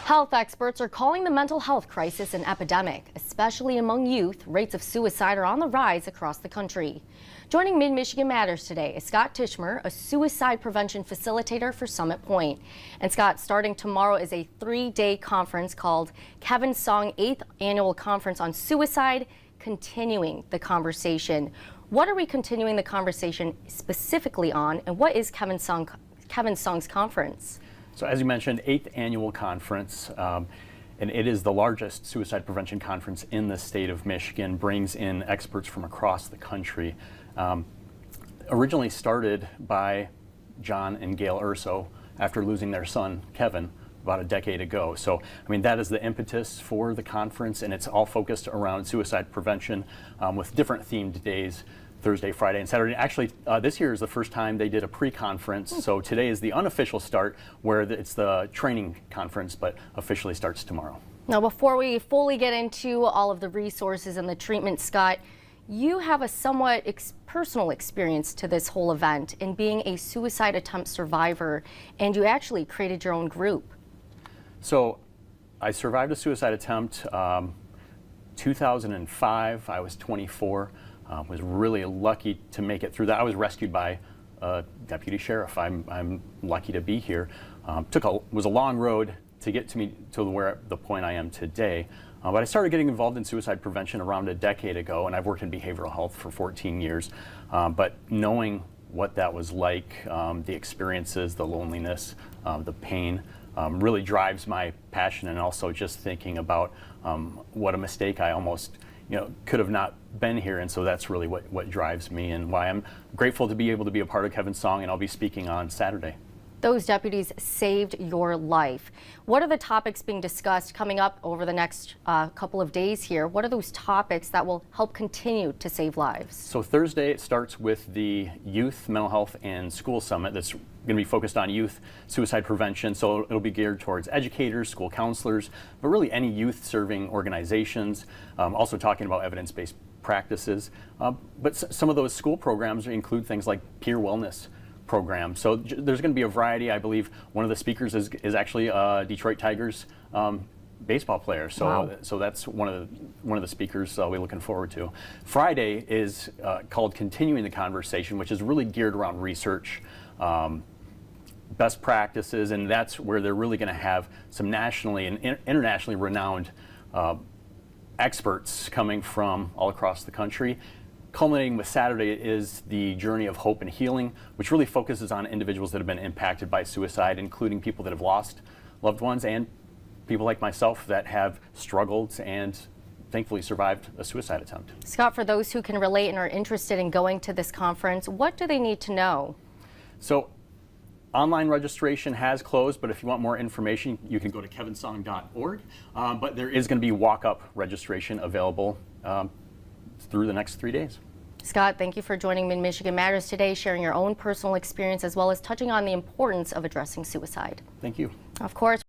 Health experts are calling the mental health crisis an epidemic, especially among youth. Rates of suicide are on the rise across the country. Joining Mid-Michigan Matters today is Scott Tishmer, a suicide prevention facilitator for Summit Point. And Scott, starting tomorrow is a 3-day conference called Kevin Song 8th Annual Conference on Suicide, Continuing the Conversation. What are we continuing the conversation specifically on, and what is Kevin Song's conference? So as you mentioned, 8th annual conference, and it is the largest suicide prevention conference in the state of Michigan, brings in experts from across the country. Originally started by John and Gail Urso after losing their son, Kevin, about a decade ago. So, I mean, that is the impetus for the conference, and it's all focused around suicide prevention with different themed days. Thursday, Friday, and Saturday. Actually, this year is the first time they did a pre-conference, so today is the unofficial start, where it's the training conference, but officially starts tomorrow. Now, before we fully get into all of the resources and the treatment, Scott, you have a somewhat personal experience to this whole event in being a suicide attempt survivor, and you actually created your own group. So, I survived a suicide attempt 2005. I was 24. Was really lucky to make it through that. I was rescued by a deputy sheriff. I'm lucky to be here. Was a long road to get to the point I am today. But I started getting involved in suicide prevention around a decade ago, and I've worked in behavioral health for 14 years. But knowing what that was like, the experiences, the loneliness, the pain, really drives my passion, and also just thinking about what a mistake I almost could have not been here, and so that's really what drives me and why I'm grateful to be able to be a part of Kevin Song, and I'll be speaking on Saturday. Those deputies saved your life. What are the topics being discussed coming up over the next couple of days here? What are those topics that will help continue to save lives? So Thursday it starts with the Youth Mental Health and School Summit that's going to be focused on youth suicide prevention. So it'll be geared towards educators, school counselors, but really any youth serving organizations, also talking about evidence-based practices. But some of those school programs include things like peer wellness program. So there's going to be a variety. I believe one of the speakers is actually a Detroit Tigers baseball player. So wow. So that's one of the speakers we're looking forward to. Friday is called Continuing the Conversation, which is really geared around research, best practices, and that's where they're really going to have some nationally and internationally renowned experts coming from all across the country. Culminating with Saturday is the Journey of Hope and Healing, which really focuses on individuals that have been impacted by suicide, including people that have lost loved ones and people like myself that have struggled and thankfully survived a suicide attempt. Scott, for those who can relate and are interested in going to this conference, what do they need to know? So, online registration has closed, but if you want more information, you can go to kevinsong.org. But there is going to be walk-up registration available through the next 3 days. Scott, thank you for joining Mid-Michigan Matters today, sharing your own personal experience as well as touching on the importance of addressing suicide. Thank you. Of course.